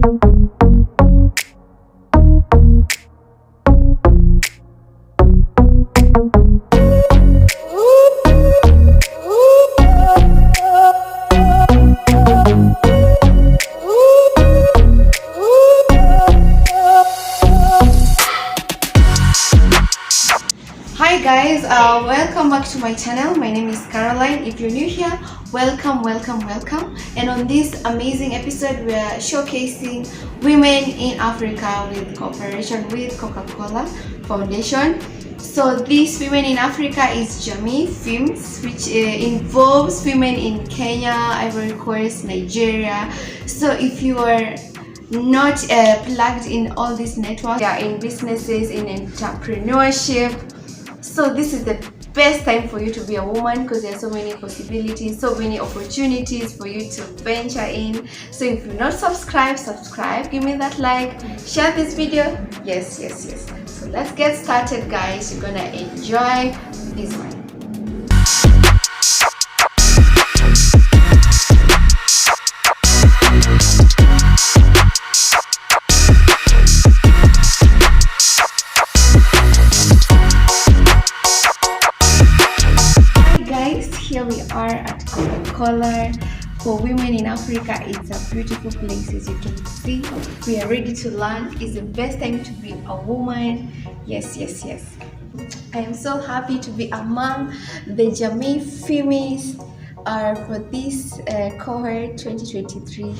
Hi guys, welcome back to my channel. My name is Caroline. If you're new here, welcome. And on this amazing episode, we are showcasing Women in Africa with cooperation with Coca-Cola Foundation. So this Women in Africa is Jamii Femmes, which involves women in Kenya, Ivory Coast, Nigeria. So if you are not plugged in all these networks, you are in businesses, in entrepreneurship, so this is the best time for you to be a woman, because there are so many possibilities, so many opportunities for you to venture in. So if you're not subscribed, give me that like, share this video. Yes. So let's get started, guys. You're gonna enjoy this one. Here we are at Coca-Cola for Women in Africa. It's a beautiful place, as you can see. We are ready to learn. It's the best time to be a woman. Yes. I am so happy to be among the Jamii Femmes for this cohort 2023.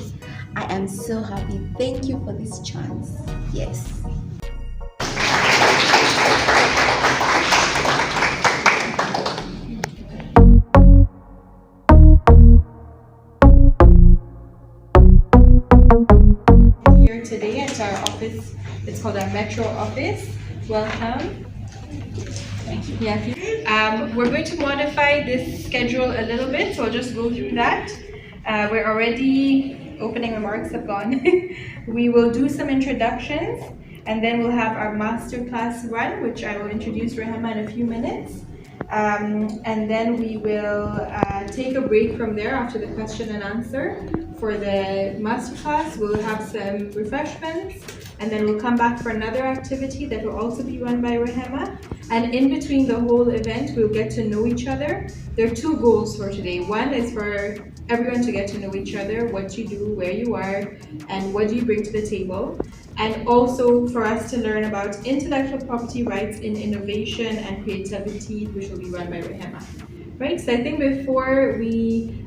I am so happy. Thank you for this chance. Yes. Today at our office, it's called our Metro office. Welcome. Thank you. Yeah. We're going to modify this schedule a little bit, so I'll just go through that. We're already, opening remarks have gone. We will do some introductions, and then we'll have our masterclass run, which I will introduce Rehema in a few minutes. And then we will take a break from there after the question and answer. For the masterclass, we'll have some refreshments, and then we'll come back for another activity that will also be run by Rehema. And in between the whole event, we'll get to know each other. There are two goals for today. One is for everyone to get to know each other, what you do, where you are, and what do you bring to the table. And also for us to learn about intellectual property rights in innovation and creativity, which will be run by Rehema. Right, so I think before we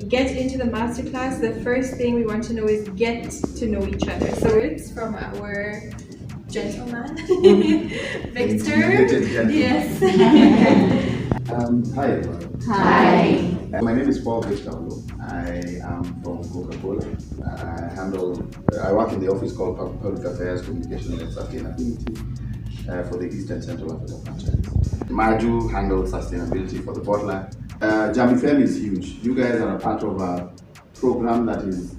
get into the masterclass, the first thing we want to know is get to know each other. So it's from our gentleman, Victor. Yes. Hi everyone. Hi. My name is Paul Victor. I am from Coca-Cola. I work in the office called Public Affairs, Communication and Sustainability for the East and Central Africa franchise. Maju handles sustainability for the bottler. Jamii Femmes is huge. You guys are a part of a program that is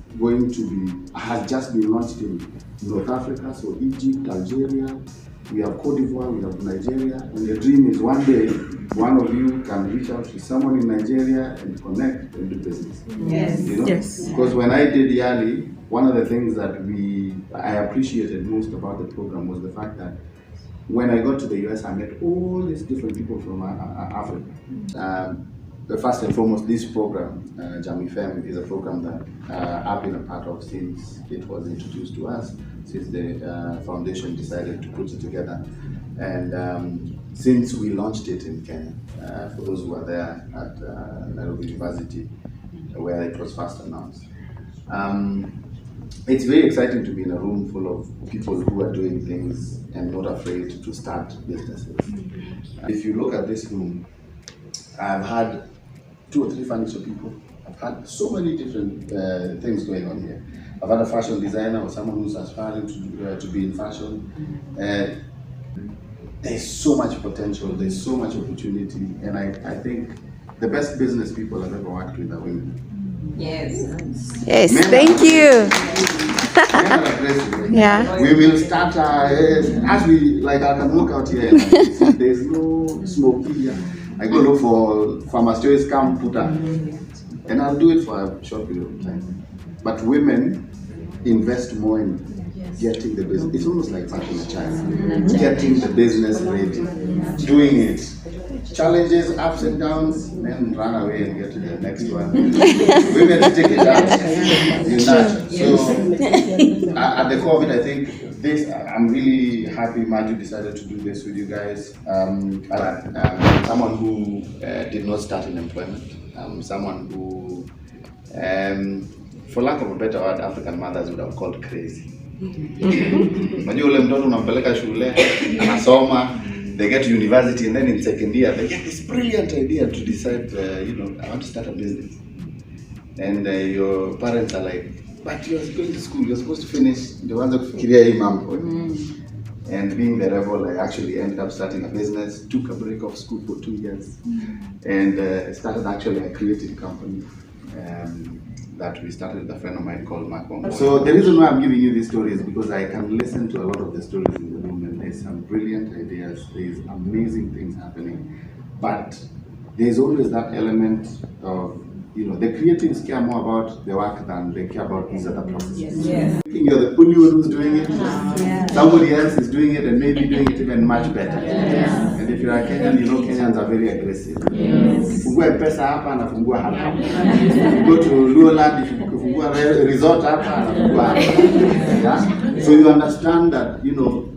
has just been launched in North Africa, so Egypt, Algeria, we have Cote d'Ivoire, we have Nigeria, and the dream is one day one of you can reach out to someone in Nigeria and connect and do business. Yes. You know? Yes. Because when I did Yali, one of the things that I appreciated most about the program was the fact that when I got to the US, I met all these different people from Africa. First and foremost, this program, Jamii Femmes, is a program that I've been a part of since it was introduced to us, since the foundation decided to put it together. And since we launched it in Kenya, for those who were there at Nairobi University, where it was first announced. It's very exciting to be in a room full of people who are doing things and not afraid to start businesses. If you look at this room, I've had 2 or 3 furniture people. I've had so many different things going on here. I've had a fashion designer or someone who's aspiring to be in fashion. There's so much potential, there's so much opportunity, and I think the best business people I've ever worked with are women. Yes. Yes, Men thank you. Men are aggressive. Yeah. We will start as we I can walk out here. There's no smoke here. I go look for farmers' choice, come put up, and I'll do it for a short period of time. But women invest more in getting the business. It's almost like parking a child. Getting the business ready, doing it. Challenges, ups and downs, then run away and get to the next one. Women take it out. You nudge. So at the core of it, I think this. I'm really happy Maju decided to do this with you guys. Someone who did not start in employment. Someone who, for lack of a better word, African mothers would have called crazy. Unajua ule mtoto unampeleka shule, anasoma, they get to university, and then in second year they get this brilliant idea to decide, I want to start a business. And your parents are like, but you're going to school, you're supposed to finish. They want to kufikiria hii mambo. And being the rebel, I actually ended up starting a business, took a break off school for 2 years, and started actually a creative company that we started with a friend of mine called Mark. So the reason why I'm giving you these stories is because I can listen to a lot of the stories in the room, and there's some brilliant ideas, there's amazing things happening, but there's always that element of, the creatives care more about the work than they care about these other processes. Yes. You're the only one who's doing it. Somebody else is doing it and maybe doing it even much better. And if you're a Kenyan, Kenyans are very aggressive. Fungua pesa hapa na fungua hapa. Go to Luoland, fungua resort hapa na fungua hapa. So you understand that,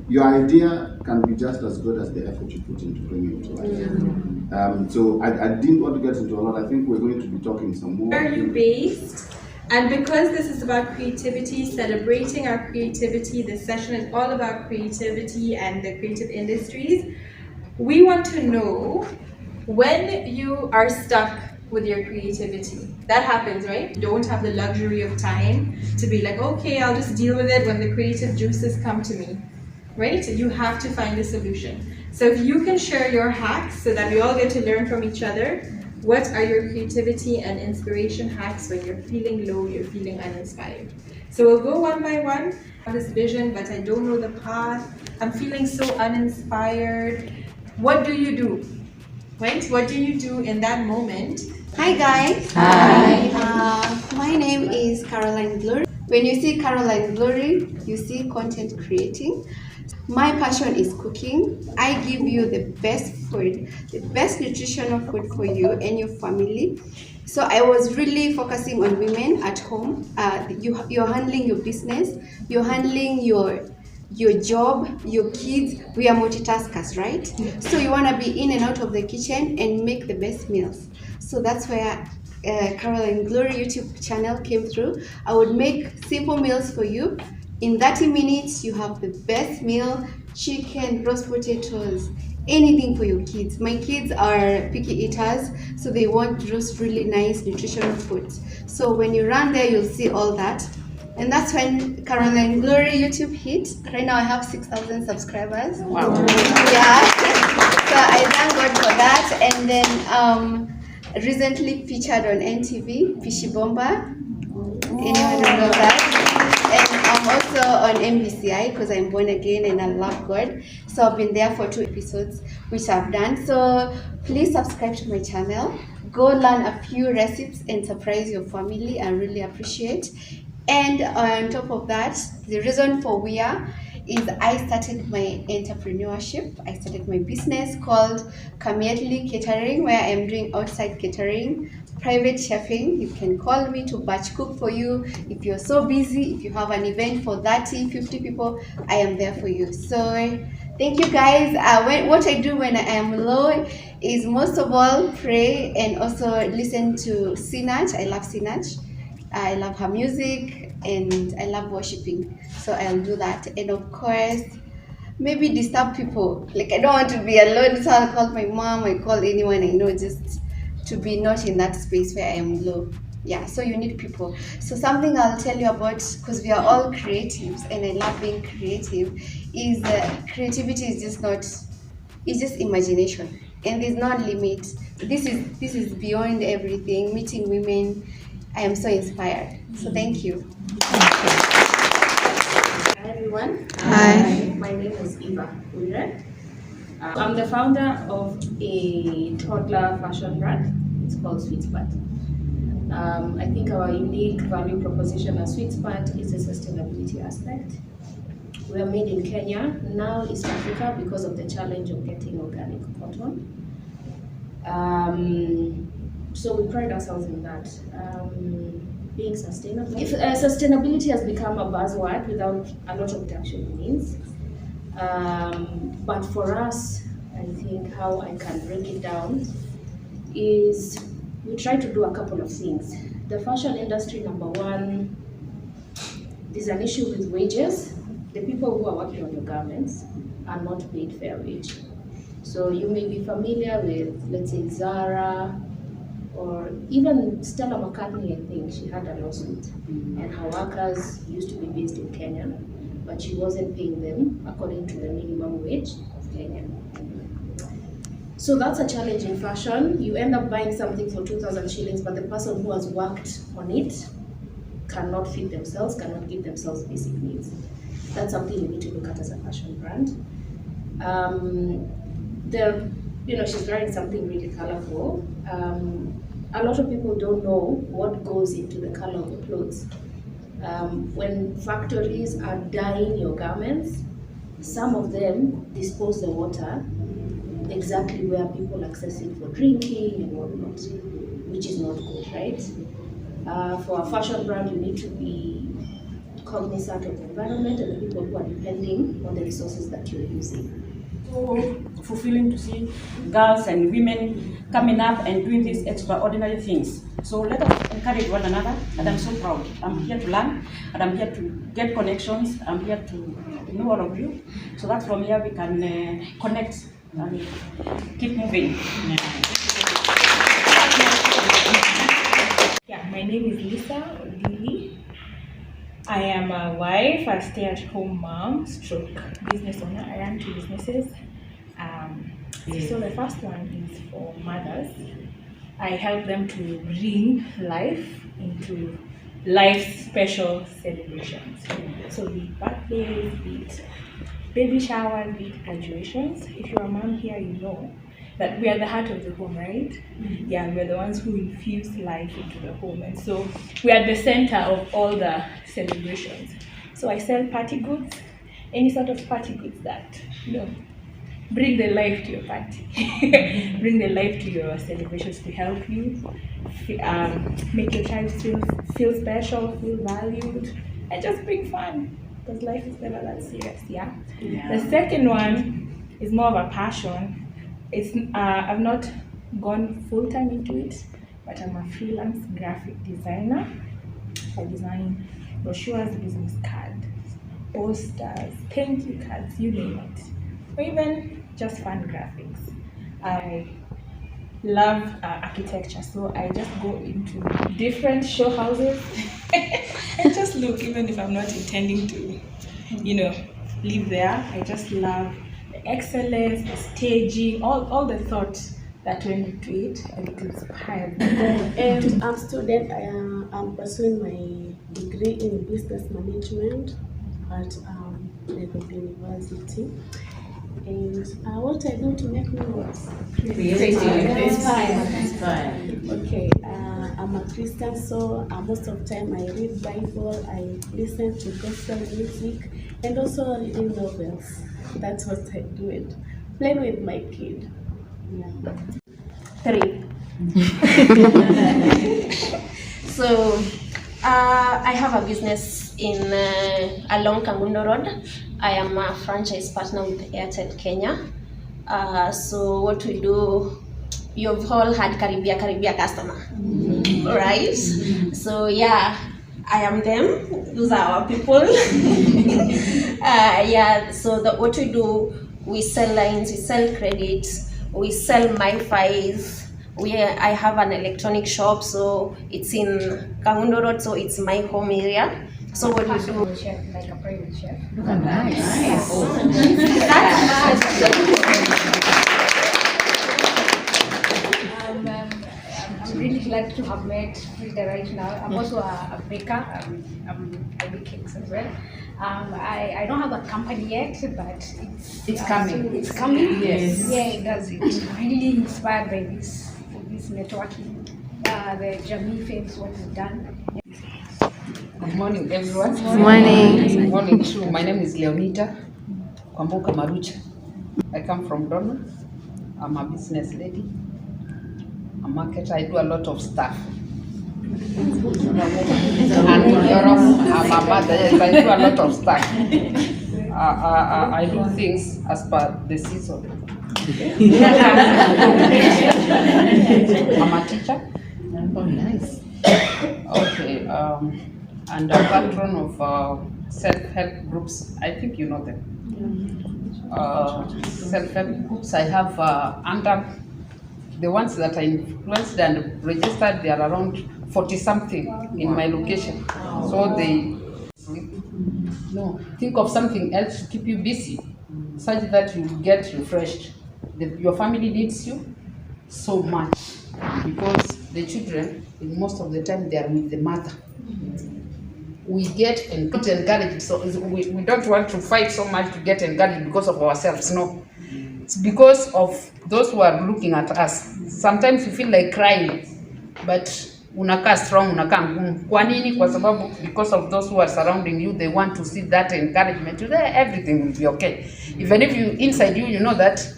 your idea can be just as good as the effort you put into bringing it to life. So I didn't want to get into a lot. I think we're going to be talking some more. Where are you based? And because this is about creativity, celebrating our creativity, this session is all about creativity and the creative industries. We want to know when you are stuck with your creativity. That happens, right? You don't have the luxury of time to be like, okay, I'll just deal with it when the creative juices come to me. Right? You have to find a solution. So if you can share your hacks so that we all get to learn from each other, what are your creativity and inspiration hacks when you're feeling low, you're feeling uninspired? So we'll go one by one. I have this vision, but I don't know the path. I'm feeling so uninspired. What do you do? Right? What do you do in that moment? Hi guys. Hi. My name is Caroline Glory. When you see Caroline Glory, you see content creating. My passion is cooking. I give you the best food, the best nutritional food for you and your family. So I was really focusing on women at home. You're handling your business, you're handling your job, your kids. We are multitaskers, right? So you want to be in and out of the kitchen and make the best meals. So that's where Caroline Glory YouTube channel came through. I would make simple meals for you. In 30 minutes, you have the best meal: chicken, roast potatoes, anything for your kids. My kids are picky eaters, so they want just really nice nutritional foods. So when you run there, you'll see all that. And that's when Caroline Glory YouTube hit. Right now I have 6,000 subscribers. Wow. Yeah. So I thank God for that. And then recently featured on NTV, Fishy Bomba. Anyone who knows that? And I'm also on MBCI because I'm born again and I love God. So I've been there for 2 episodes, which I've done. So please subscribe to my channel. Go learn a few recipes and surprise your family. I really appreciate. And on top of that, the reason for we are is I started my entrepreneurship. I started my business called Kamietli Catering, where I am doing outside catering, private chefing. You can call me to batch cook for you. If you're so busy, if you have an event for 30, 50 people, I am there for you. So thank you guys. What I do when I am low is most of all pray and also listen to Sinach. I love Sinach. I love her music and I love worshiping. So I'll do that. And of course, maybe disturb people. Like I don't want to be alone. So I'll call my mom, I call anyone I know, just to be not in that space where I am low. Yeah, so you need people. So something I'll tell you about, because we are all creatives and I love being creative, is creativity is just not, it's just imagination. And there's no limit. This is beyond everything. Meeting women, I am so inspired. So thank you. Hi everyone. Hi. My name is Eva Ure. I'm the founder of a toddler fashion brand. It's called Sweet Butt. I think our unique value proposition and sweet spot is the sustainability aspect. We are made in Kenya, now East Africa, because of the challenge of getting organic cotton. So we pride ourselves in that. Being sustainable. If sustainability has become a buzzword without a lot of it actually means. But for us, I think how I can break it down is we try to do a couple of things. The fashion industry, number one, there's an issue with wages. The people who are working on your garments are not paid fair wage. So you may be familiar with, let's say, Zara, or even Stella McCartney, I think, she had a lawsuit. And her workers used to be based in Kenya, but she wasn't paying them according to the minimum wage of Kenya. So that's a challenge in fashion. You end up buying something for 2,000 shillings, but the person who has worked on it cannot feed themselves, cannot give themselves basic needs. That's something you need to look at as a fashion brand. She's wearing something really colorful. A lot of people don't know what goes into the color of the clothes. When factories are dyeing your garments, some of them dispose the water exactly where people access it for drinking and whatnot, which is not good, right? For a fashion brand, you need to be cognizant of the environment and the people who are depending on the resources that you're using. So fulfilling to see girls and women coming up and doing these extraordinary things. So let us encourage one another, and I'm so proud. I'm here to learn, and I'm here to get connections. I'm here to know all of you, so that from here we can connect and keep moving. Yeah, my name is Lisa Odili. I am a wife, a stay-at-home mom, stroke business owner. I run 2 businesses. So the first one is for mothers. I help them to bring life into life's special celebrations. So be it birthdays, be it baby showers, be it graduations. If you're a mom here, you know that we are the heart of the home, right? Yeah, we're the ones who infuse life into the home. And so we are the center of all the celebrations. So I sell party goods, any sort of party goods that, bring the life to your party. Bring the life to your celebrations to help you make your child feel special, feel valued, and just bring fun, because life is never that serious, yeah? The second one is more of a passion. I've not gone full-time into it, but I'm a freelance graphic designer. I design brochures, business cards, posters, thank you cards, you name it, or even just fun graphics. I love architecture, so I just go into different show houses and just look, even if I'm not intending to, live there. I just love the excellence, the staging, all the thoughts that went into it, and it inspired me. And I'm a student. I'm pursuing my degree in business management at Nairobi University. And what I do to make me inspired. Okay, I'm a Christian, so most of the time I read Bible, I listen to gospel music, and also reading novels. That's what I do it. Playing with my kid. Yeah. 3. So I have a business in along Kangundo Road. I am a franchise partner with Airtel Kenya. So what we do, you've all had Caribbean customer, right? So yeah, I am them. Those are our people. So what we do, we sell lines, we sell credits, we sell MiFis. I have an electronic shop, so it's in Kangundo Road, so it's my home area. So what we do, Chef, like a private chef. Nice. I'm really glad to have met Frida right now. I'm also a baker. I bake cakes as well. I don't have a company yet, but it's coming. It's coming. Yes. Yeah, it does. It's really inspired by this networking. the Jamii Femmes what we've done. Good morning, everyone. Good morning. Good morning, too. My name is Leonita Kwamboka Marucha. I come from Donna. I'm a business lady, a marketer. I do a lot of stuff. And Europe, I'm a mother. Yes, I do a lot of stuff. I do things as per the season. I'm a teacher. Oh, nice. Okay. And a patron of self-help groups. I think you know them. Self-help groups I have under the ones that I influenced and registered, they are around 40 something in my location. So they think of something else to keep you busy, such that you get refreshed. Your family needs you so much because the children, most of the time, they are with the mother. We get encouraged, so we don't want to fight so much to get encouraged because of ourselves. No, it's because of those who are looking at us. Sometimes you feel like crying, but unakaa strong, unakaa ngumu. Kwa nini? Kwa sababu because of those who are surrounding you, they want to see that encouragement. Everything will be okay. Even if you inside you know that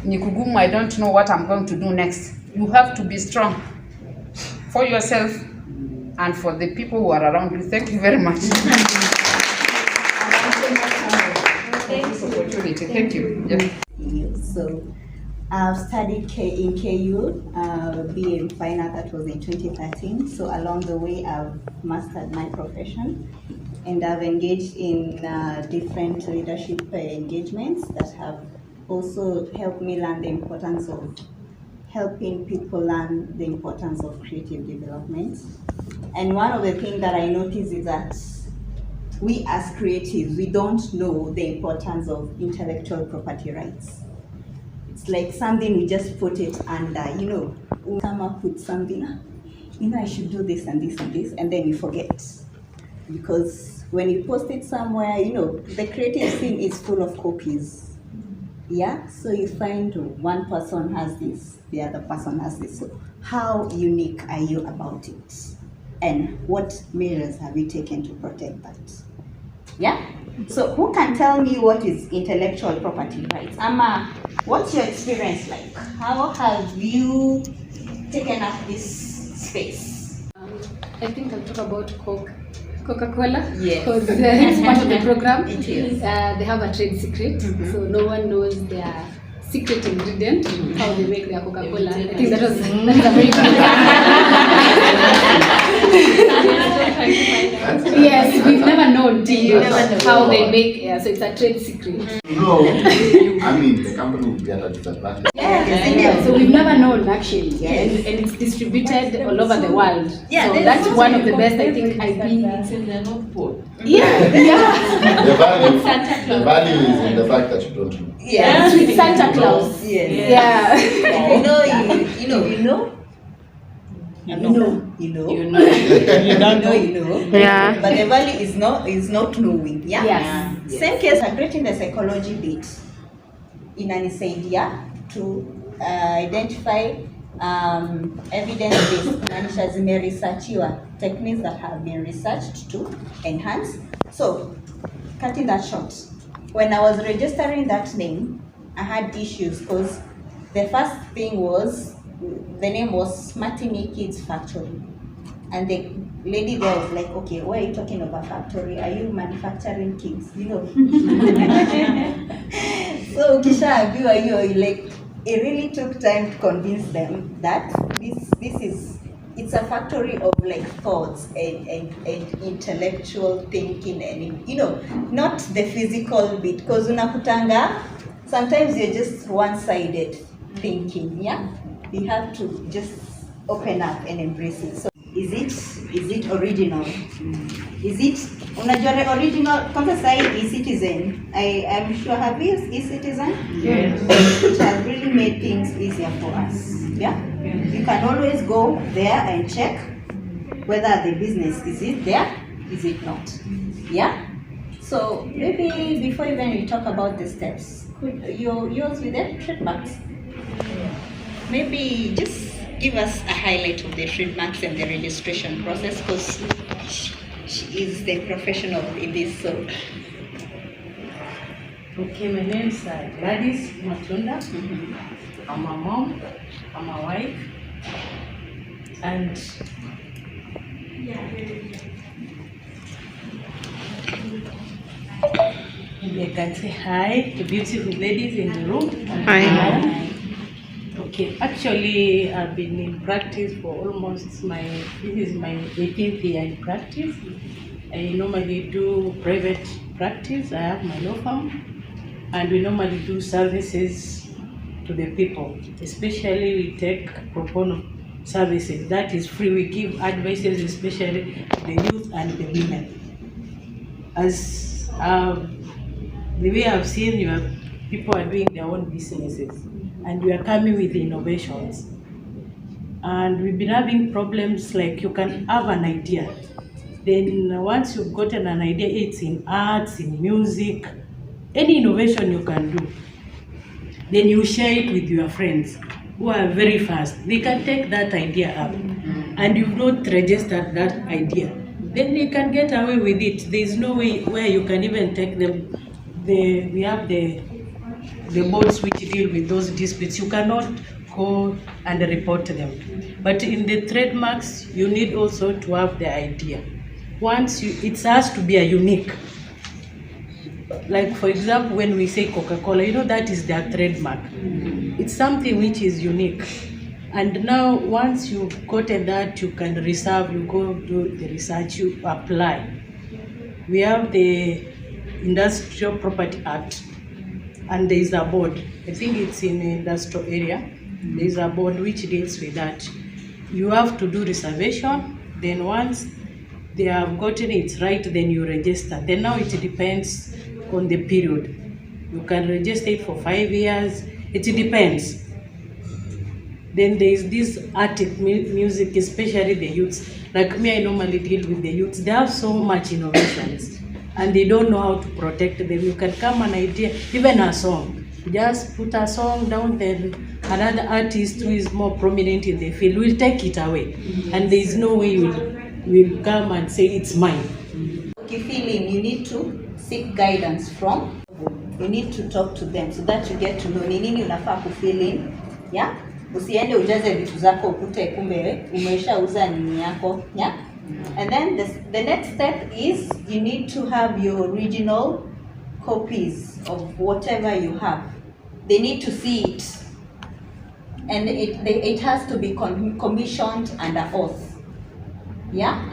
ni kugumu, I don't know what I'm going to do next. You have to be strong for yourself and for the people who are around you. Thank you very much. Thank you. Yeah. So I've studied in KU, BA in Fine Art, that was in 2013. So along the way, I've mastered my profession and I've engaged in different leadership engagements that have also helped me learn the importance of helping people learn the importance of creative development. And one of the things that I noticed is that we as creatives, we don't know the importance of intellectual property rights. It's like something we just put it under, we come up with something, I should do this and this and this, and then you forget. Because when you post it somewhere, the creative scene is full of copies. Yeah, so you find one person has this, the other person has this. So how unique are you about it? And what measures have you taken to protect that? Yeah? So who can tell me what is intellectual property rights? Amma, what's your experience like? How have you taken up this space? I think I'll talk about Coca-Cola. Yes. Because it's part of the program. It is. They have a trade secret, so no one knows their secret ingredient, how they make their Coca-Cola. I think that's a very good Yes, we've never known how they make, so it's a trade secret. No, I mean, the company will be at a disadvantage. Yeah, so we've never known actually, and it's distributed all over the world. Yeah, so that's one of the best, I think, It's in the North Pole. Yeah. The value is in the fact that you don't know. Yes. With Santa Claus. Yes. Yeah. You know. You know. Yeah. But the value is not knowing. Yeah. Yes. Same case, I'm creating the psychology bit in an idea to identify evidence-based kumaanisha zimeresearchiwa techniques that have been researched to enhance. So, cutting that short, when I was registering that name, I had issues because the first thing was, the name was Martini Kids Factory. And the lady there was like, okay, why are you talking about factory? Are you manufacturing kids? So Kisha, you like, it really took time to convince them that it's a factory of like thoughts and intellectual thinking and not the physical bit, because unakutanga sometimes you're just one-sided thinking. Yeah, you have to just open up and embrace it. So is it original? Is it unajua original? Kama sai eCitizen, I am sure have you eCitizen? Yes. It has really made things easier for us. Yeah? You can always go there and check whether the business is it there, is it not. Yeah? So maybe before even we talk about the steps, could yours with the trademarks? Maybe just give us a highlight of the trademarks and the registration process, because she is the professional in this. So. Okay, my name is Gladys Matunda. I'm a mom, I'm a wife, and maybe I can say hi to beautiful ladies in the room. Hi. Okay, actually I've been in practice for almost this is my 18th year in practice. I normally do private practice. I have my law firm, and we normally do services to the people. Especially we take pro bono services, that is free. We give advices especially to the youth and the women. As the way I've seen, people are doing their own businesses, and we are coming with innovations. And we've been having problems like you can have an idea. Then once you've gotten an idea, it's in arts, in music, any innovation you can do. Then you share it with your friends who are very fast. They can take that idea up, and you've not registered that idea. Then they can get away with it. There's no way where you can even take them. We have the boards which deal with those disputes. You cannot go and report them. But in the trademarks, you need also to have the idea. It has to be a unique. Like for example, when we say Coca-Cola, that is their trademark. It's something which is unique. And now once you've gotten that, you can reserve, you go do the research, you apply. We have the Industrial Property Act, and there is a board. I think it's in the industrial area. There is a board which deals with that. You have to do reservation. Then once they have gotten it right, then you register. Then now it depends on the period. You can register it for 5 years. It depends. Then there is this artistic music, especially the youths. Like me, I normally deal with the youths. They have so much innovations, and they don't know how to protect them. You can come an idea, even a song. Just put a song down there. Another artist who is more prominent in the field will take it away, and there is no way you will come and say it's mine. Feeling, you need to seek guidance from. You need to talk to them so that you get to know nini unafaa kufeeling. Yeah? Usiende ujaze vitu zako ukute kumbe umeshauza nini yako. Yeah? And then the next step is you need to have your original copies of whatever you have. They need to see it, and it has to be commissioned under oath. Yeah?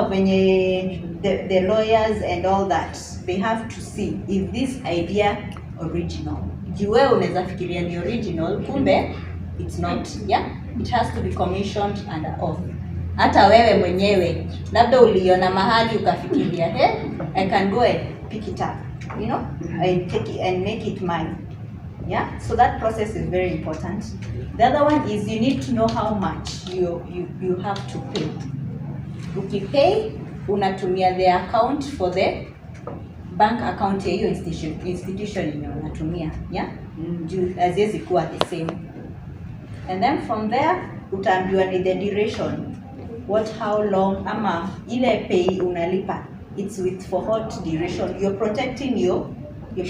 When the lawyers and all that, they have to see if this idea original. Jiwe unaweza fikiria ni original, kumbe it's not. Yeah? It has to be commissioned under oath. Hata wewe mwenyewe labda uliona mahali ukafikiria, I can go and pick it up, and take it and make it mine. Yeah, so that process is very important. The other one is you need to know how much you have to pay. Ukipay, unatumia the account for the bank account ya hiyo institution yenye unatumia. Yeah, haziwezi kuwa the same. And then from there utaambiwa ni the duration. How long ama ile pay unalipa, it's for what duration. You're protecting your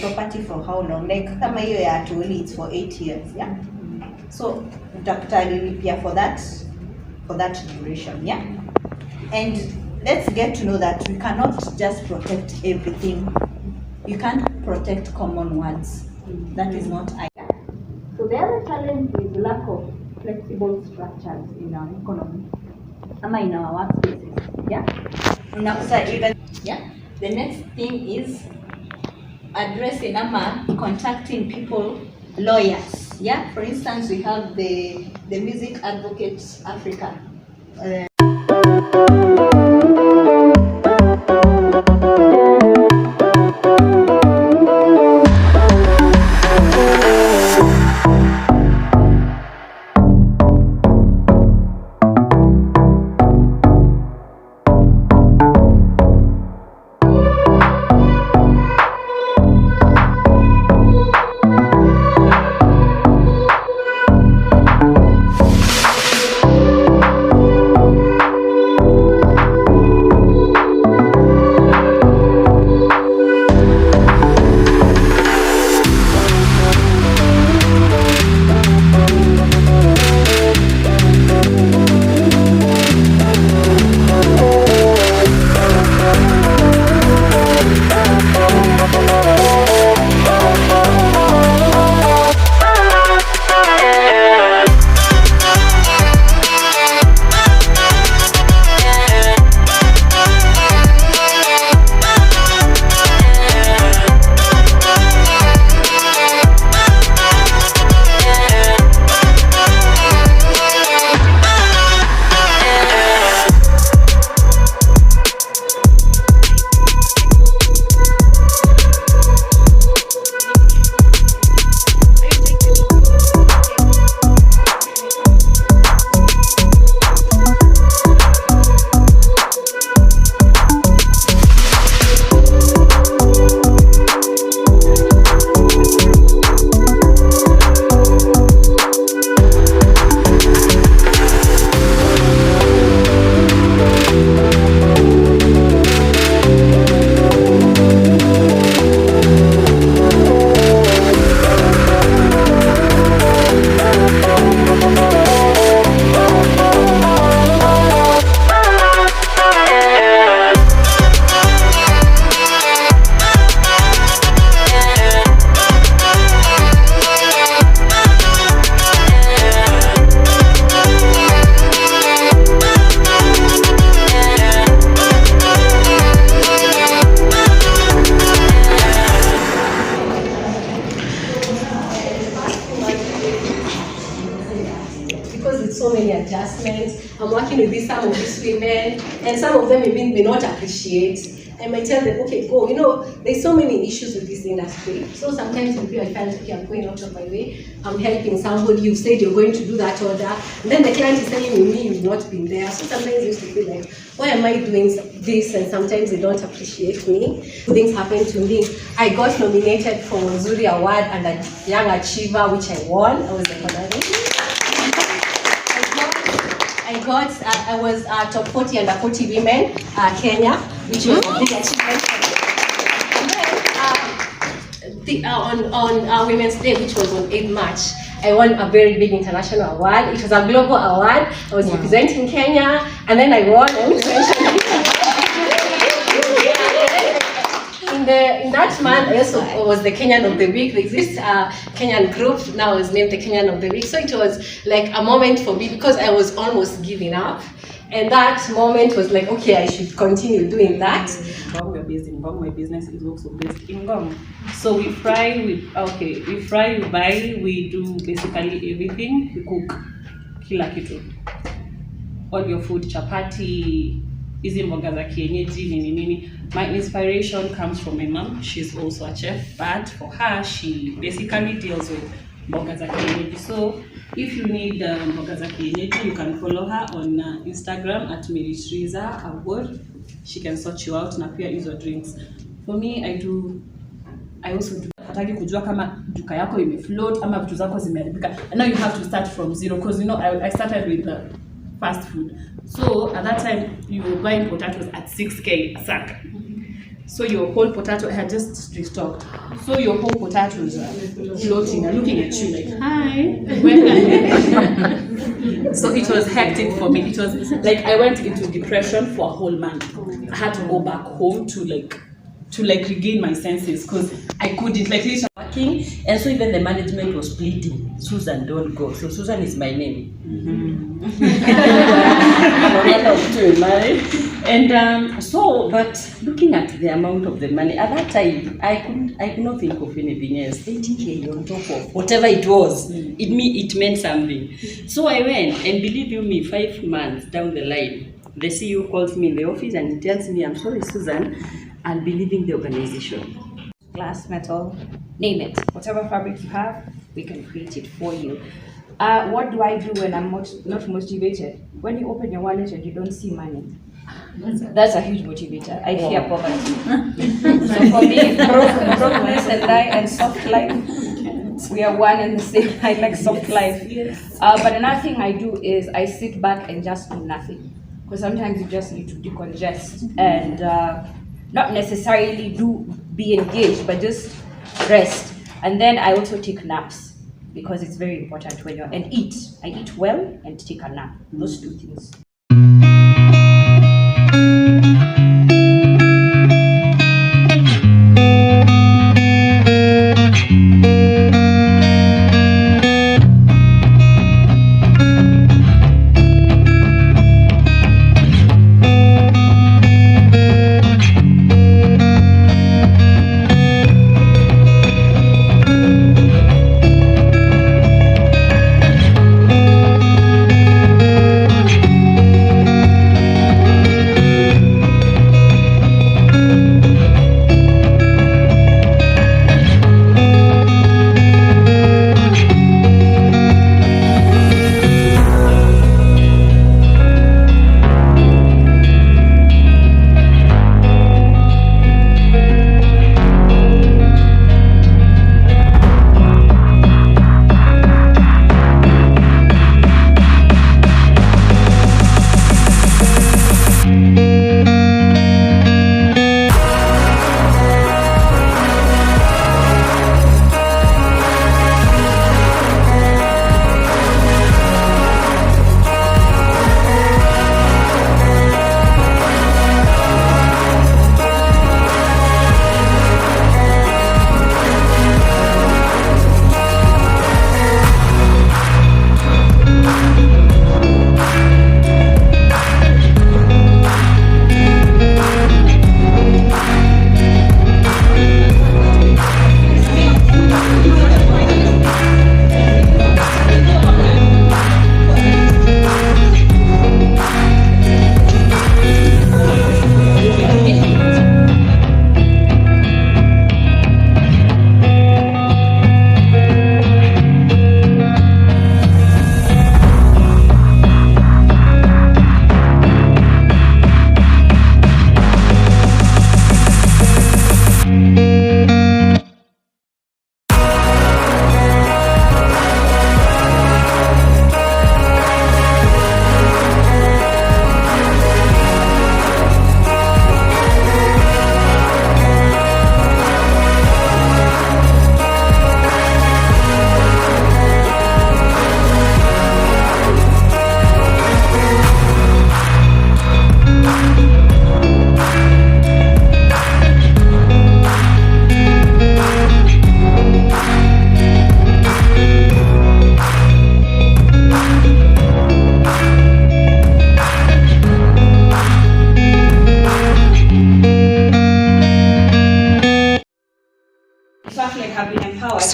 property for how long. Like kama hiyo ya Atuli, it's for 8 years. Yeah, so utakutalipia for that duration. Yeah, and let's get to know that we cannot just protect everything. You can't protect common words. That is not idea. So the other challenge is lack of flexible structures in our economy. In our workplaces. Yeah. The next thing is addressing contacting people, lawyers. Yeah. For instance, we have the Music Advocates Africa. working with some of these women, and some of them may not appreciate. I might tell them, okay, go. There's so many issues with this industry. So sometimes maybe I felt, okay, I'm going out of my way. I'm helping somebody. You said you're going to do that order. And then the client is telling me, you've not been there. So sometimes I used to feel like, why am I doing this? And sometimes they don't appreciate me. Things happen to me. I got nominated for Zuri Award and a Young Achiever, which I won. I was the finalist. I was top 40 under 40 women, Kenya, which was a big achievement for me. And then on Women's Day, which was on 8 March, I won a very big international award. It was a global award. I was representing Kenya, and then I won. In that month, I also was the Kenyan of the Week. There exists a Kenyan group, now is named the Kenyan of the Week. So it was like a moment for me because I was almost giving up. And that moment was like, okay, I should continue doing that. We are based in Ngong. My business is also based in Ngong. So we fry, we buy, we do basically everything. We cook kila kitu. All your food, chapati, hizi mboga za kienyeji, nini. My inspiration comes from my mom. She's also a chef, but for her, she basically deals with mboga za kienyeji. So if you need mboga za kienyeji, you can follow her on Instagram at Miritriza Award. She can sort you out na pia hizo drinks. For me, I also do. Hataki kujua kama duka yako imefloat ama vitu zako zimeharibika. And now you have to start from zero because I started with fast food. So at that time, you were buying potatoes at 6K a sack. So your whole potato, I had just restocked. So your whole potatoes are floating and looking at you like, hi. So it was hectic for me. It was like I went into depression for a whole month. I had to go back home to regain my senses because I couldn't literally working, and so even the management was pleading, Susan, don't go. So Susan is my name. And but looking at the amount of the money at that time, I could not think of anything else. 80K on top of whatever it was, it meant something. So I went, and believe you me, 5 months down the line, the CEO calls me in the office and he tells me, I'm sorry, Susan, I'll be leaving the organization. Glass, metal, name it. Whatever fabric you have, we can create it for you. What do I do when I'm not motivated? When you open your wallet and you don't see money, that's a huge motivator. I fear poverty. So for me, brokenness and I and soft life, we are one and the same. I like soft life. But another thing I do is I sit back and just do nothing. Because sometimes you just need to decongest and not necessarily be engaged, but just rest. And then I also take naps because it's very important when and eat. I eat well and take a nap. Those 2 things.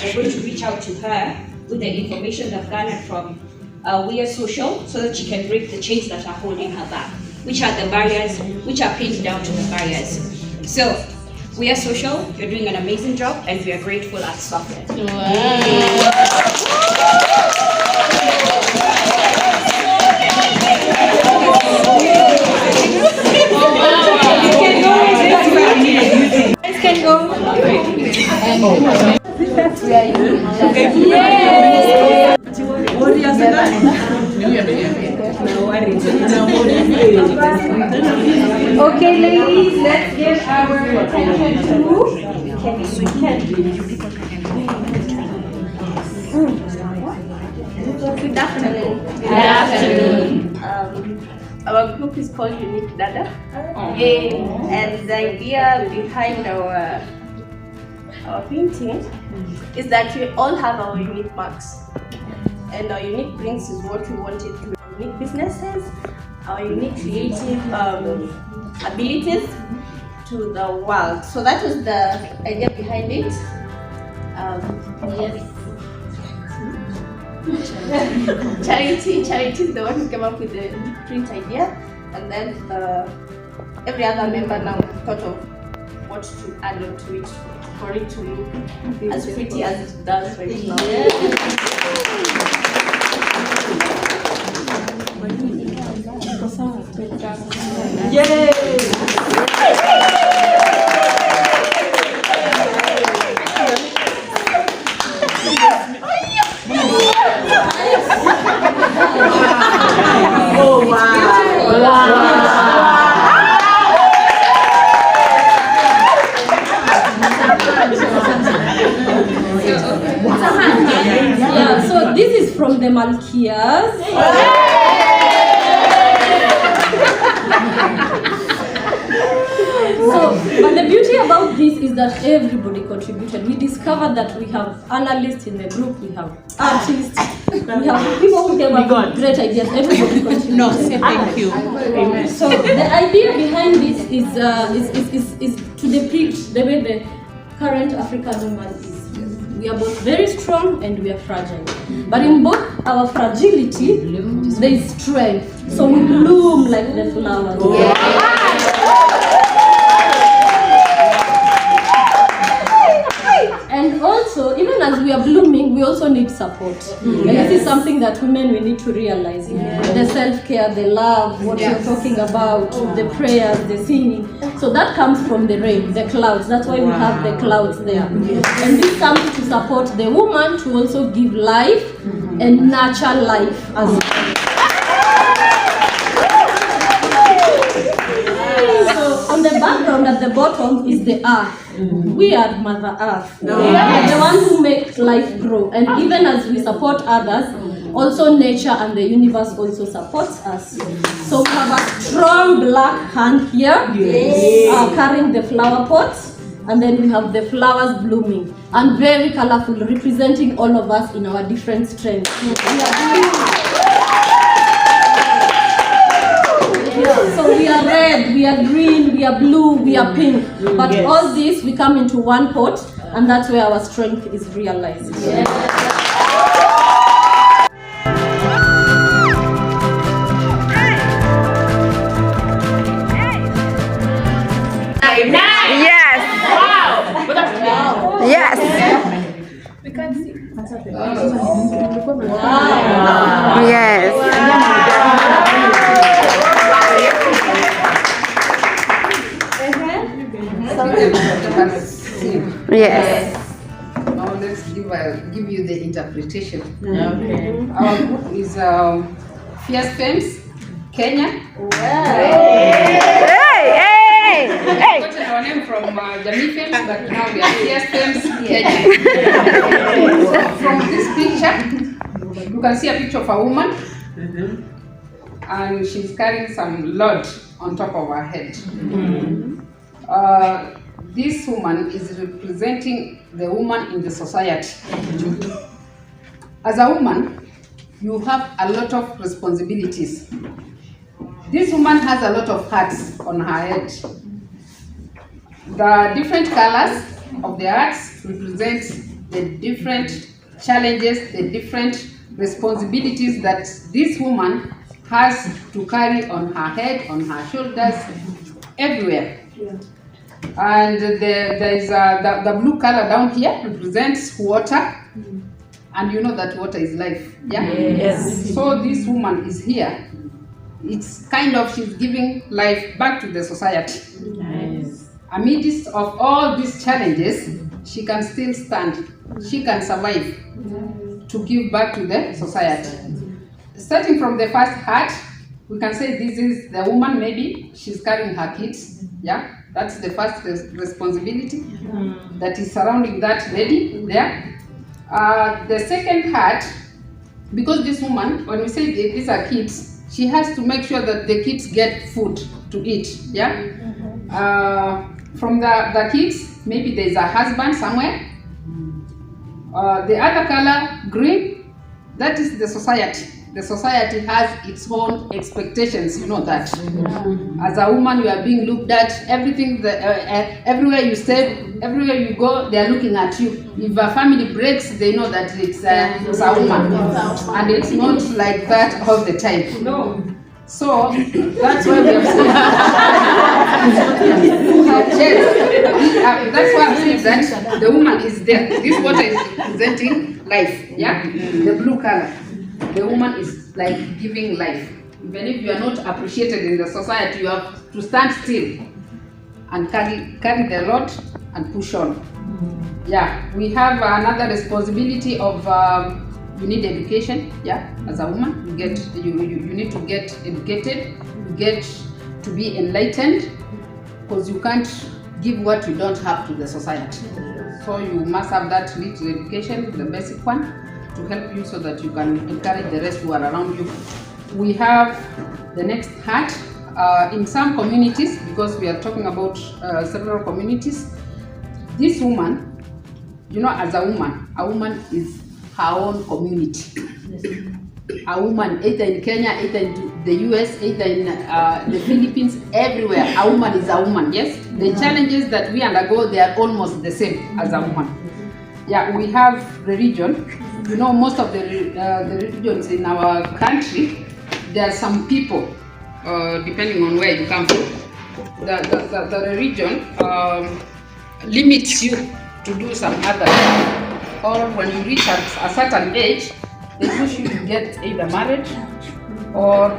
we're going to reach out to her with the information that garnered from We Are Social, so that she can break the chains that are holding her back, which are the barriers, which are pinned down to the barriers. So, We Are Social, you're doing an amazing job, and we are grateful at Software. Can go. Okay, ladies, let's give our attention to Good afternoon. Our group is called Unique Dada. And the idea behind our painting is that we all have our unique marks. And our unique brings is what we wanted to our unique businesses, our unique creative abilities to the world. So that was the idea behind it. Yes. Charity is the one who came up with the print idea, and then every other member now thought of what to add on to it for it to look as pretty as it does right now. Oh, wow. Yeah, so this is from the Malkias. So, but the beauty about this is that everybody contributed. We discovered that we have analysts in the group, we have artists, we have people who came up with great ideas. Everybody contributed. No, say thank you. Amen. So the idea behind this is to depict the way the current African woman is. We are both very strong and we are fragile. But in both our fragility, there is strength. So we bloom like the flowers. And also, even as we are blooming, we also need support. And this is something that women we need to realize. The self-care, the love, what you're talking about, the prayers, the singing. So that comes from the rain, the clouds. That's why we have the clouds there. And this is something to support the woman to also give life and nurture life as well. So on the background at the bottom is the earth. We are Mother Earth. We are the one who makes life grow. And even as we support others, also nature and the universe also supports us. So we have a strong black hand here, carrying the flower pots. And then we have the flowers blooming and very colorful, representing all of us in our different strengths. So we are red, we are green, we are blue, we are pink. But all this, we come into one pot, and that's where our strength is realized. Yes. Wow. Yes. We can see. Yes. Yes. Now let's give you the interpretation. Okay. Our group is Fierce Femmes, Kenya. Hey! We got our name from Jamii Femmes, but now we are Fierce Femmes, Kenya. From this picture, you can see a picture of a woman, and she's carrying some load on top of her head. This woman is representing the woman in the society. As a woman, you have a lot of responsibilities. This woman has a lot of hats on her head. The different colors of the hats represent the different challenges, the different responsibilities that this woman has to carry on her head, on her shoulders, everywhere. Yeah. And there is the blue color down here represents water, and you know that water is life. Yeah. Yes. So this woman is here. It's kind of she's giving life back to the society. Nice. Amidst of all these challenges, she can still stand. She can survive to give back to the society. Starting from the first heart, we can say this is the woman, maybe she's carrying her kids. Yeah, that's the first responsibility that is surrounding that lady there. The second heart, because this woman, when we say these are kids, she has to make sure that the kids get food to eat. Yeah. From the kids, maybe there's a husband somewhere. The other color, green, that is the society. The society has its own expectations, you know that. As a woman, you are being looked at. Everything, everywhere you stay, everywhere you go, they are looking at you. If a family breaks, they know that it's a woman, and it's not like that all the time. No. So that's why we have said. That's why I'm saying that the woman is there. This water is representing life. Yeah, the blue color. The woman is like giving life. Even if you are not appreciated in the society, you have to stand still and carry the load and push on. Yeah, we have another responsibility of you need education. Yeah, as a woman, you need to get educated, you get to be enlightened, because you can't give what you don't have to the society. So you must have that little education, the basic one, to help you so that you can encourage the rest who are around you. We have the next heart. In some communities, because we are talking about several communities, this woman, you know, as a woman is her own community. A woman, either in Kenya, either in the US, either in the Philippines, everywhere, a woman is a woman, yes? The challenges that we undergo, they are almost the same as a woman. Yeah, we have religion. You know, most of the religions in our country, there are some people, depending on where you come from, the religion limits you to do some other thing. Or when you reach a certain age, they push you to get either married, or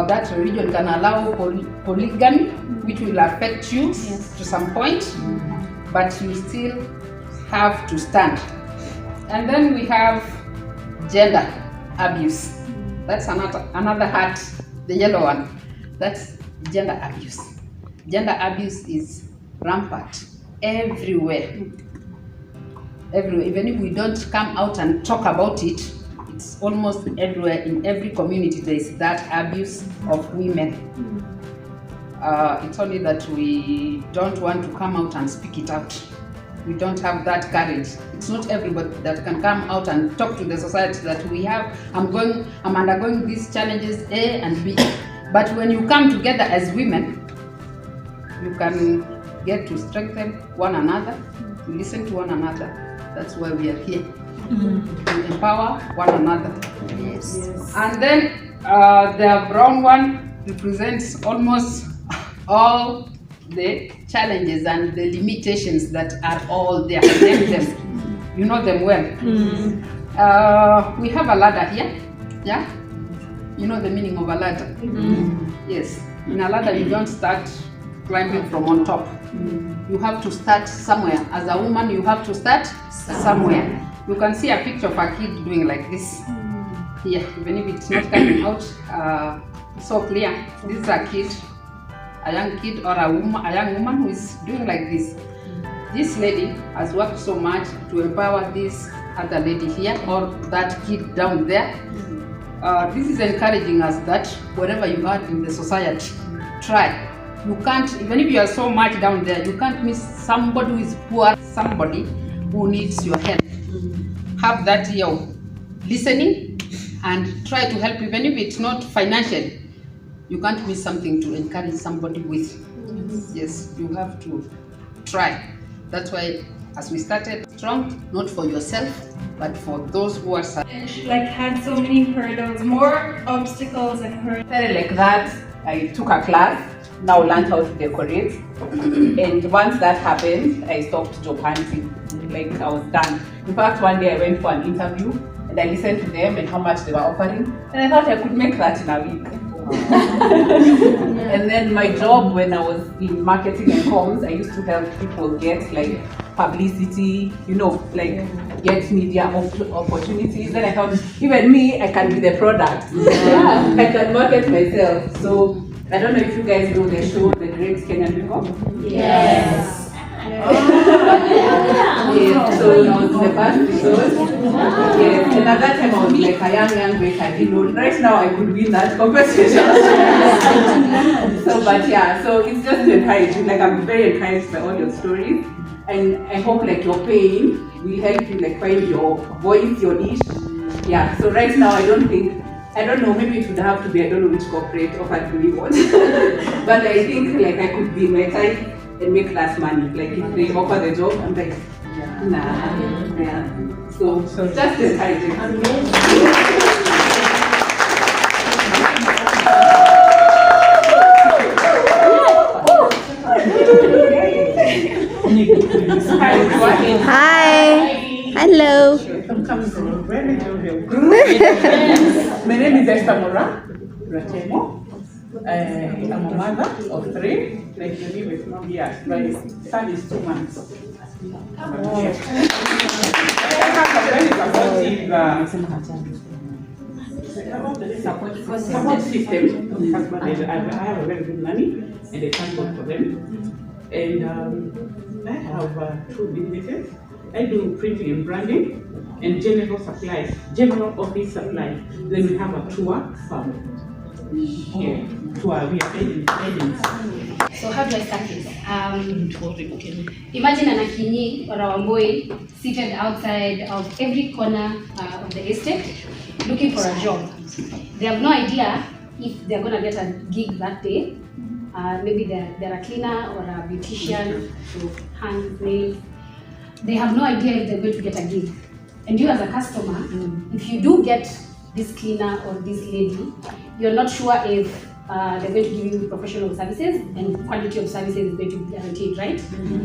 that religion can allow polygamy, which will affect you to some point, but you still have to stand. And then we have gender abuse. That's another heart, the yellow one. That's gender abuse. Gender abuse is rampant everywhere. Everywhere. Even if we don't come out and talk about it, it's almost everywhere. In every community there is that abuse of women. It's only that we don't want to come out and speak it out. We don't have that courage. It's not everybody that can come out and talk to the society that we have. I'm undergoing these challenges A and B. But when you come together as women, you can get to strengthen one another, to listen to one another. That's why we are here, to empower one another. Yes. And then the brown one represents almost all the challenges and the limitations that are all there. You know them well. We have a ladder here. Yeah? You know the meaning of a ladder? Yes. In a ladder, you don't start climbing from on top. You have to start somewhere. As a woman, you have to start somewhere. You can see a picture of a kid doing like this. Here, even if it's not coming out so clear. This is a kid, a young kid or a young woman who is doing like this. This lady has worked so much to empower this other lady here or that kid down there. This is encouraging us that wherever you are in the society, try. You can't, even if you are so much down there, you can't miss somebody who is poor, somebody who needs your help. Have that ear of listening and try to help, even if it's not financial. You can't miss something to encourage somebody with. Yes, you have to try. That's why as we started strong, not for yourself, but for those who are like had so many hurdles, more obstacles and hurdles. Started like that. I took a class, now learned how to decorate. And once that happened, I stopped job hunting. Like I was done. In fact, one day I went for an interview and I listened to them and how much they were offering. And I thought I could make that in a week. And then my job when I was in marketing and comms, I used to help people get like publicity, you know, like get media opportunities. Then I thought, even me, I can be the product. Yeah, I can market myself. So I don't know if you guys know the show, The Great Kenyan People. Yes. Yeah, so it was the first episode. Yes, and at that time I was like a young baker, you know. Right now I could win that competition. So, but yeah, so it's just to encourage you. Like I'm very encouraged by all your stories, and I hope like your pain will help you like find your voice, your niche. Yeah. So right now I don't know, maybe it would have to be, I don't know which corporate offered me what, but I think like I could be my type and make less money. Like if they offer the job, I'm like, nah. Yeah. So just encouraging. Hi. Hello. My name is Esther Mora Ratemo. I'm a mother of 3. Like the name is not here. My son is 2 months. Support system. I have a very good nanny, and I thank God for them. And I have 2 businesses. I do printing and branding and general supplies, general office supplies. Then we have a tour farm. Yeah, tour, we are agents. So how do I start this? Imagine an Akinyi or a boy seated outside of every corner of the estate looking for a job. They have no idea if they're going to get a gig that day. Maybe they're a cleaner or a beautician, so hands, nails. They have no idea if they're going to get a gig. And you as a customer, if you do get this cleaner or this lady, you're not sure if they're going to give you professional services and quality of services is going to be guaranteed, right?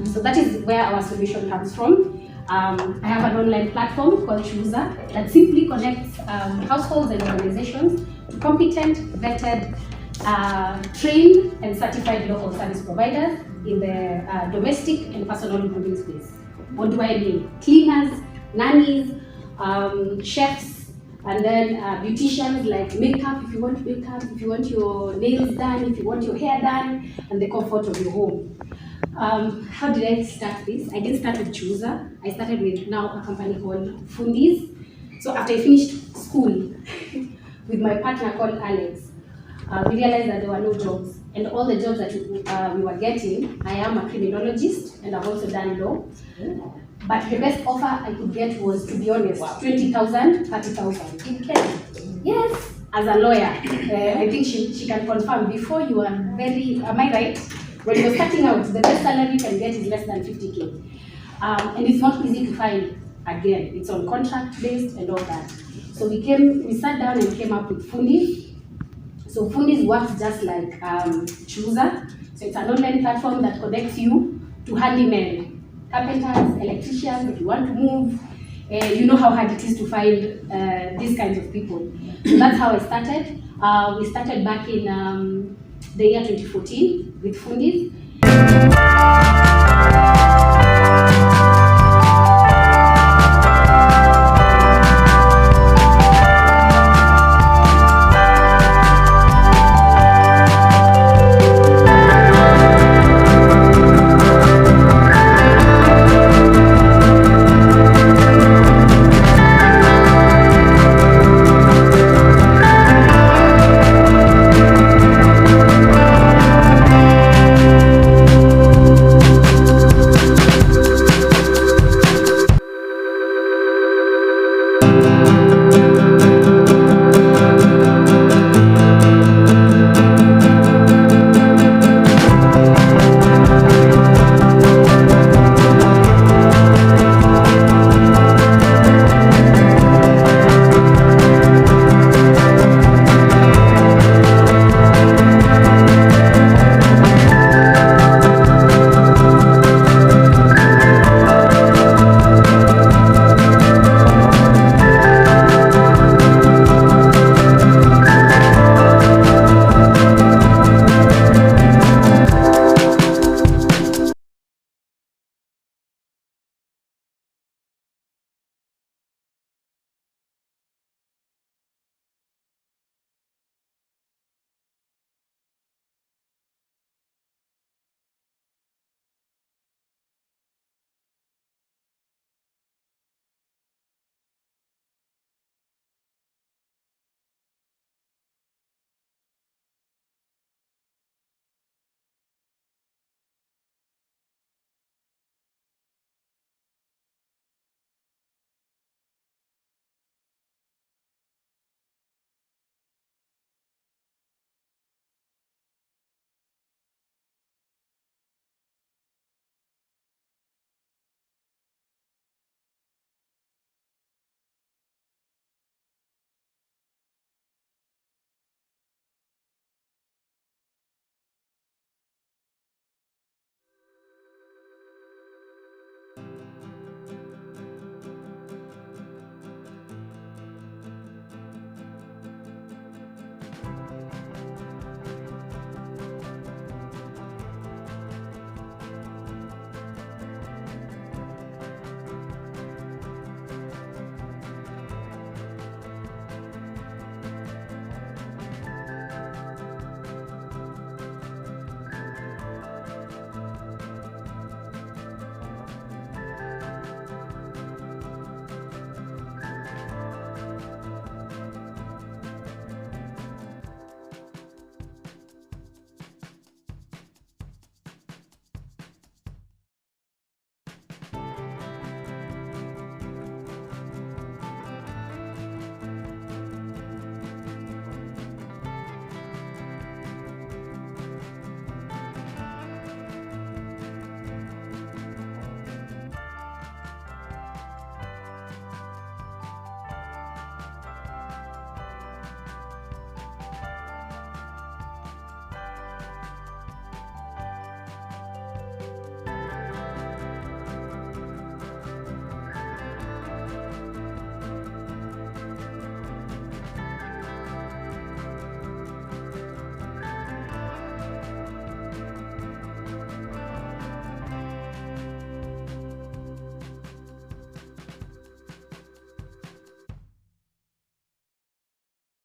So that is where our solution comes from. I have an online platform called Chooser that simply connects households and organizations to competent, vetted, trained and certified local service providers in the domestic and personal grooming space. What do I mean? Cleaners, nannies, chefs, and then beauticians like makeup, if you want makeup, if you want your nails done, if you want your hair done, and the comfort of your home. How did I start this? I didn't start with Chooser. I started with now a company called Fundis. So after I finished school with my partner called Alex, we realized that there were no jobs. And all the jobs that we were getting, I am a criminologist and I've also done law. But the best offer I could get was, to be honest, 20,000, 30,000 in Kenya. Yes, as a lawyer. I think she can confirm. Before you are very, am I right? When you're starting out, the best salary you can get is less than 50K. And it's not easy to find. Again, it's on contract based and all that. So we sat down and came up with Fundis. So Fundis works just like Chooser. So it's an online platform that connects you to handymen, carpenters, electricians. If you want to move, you know how hard it is to find these kinds of people. So that's how I started. We started back in the year 2014 with Fundis.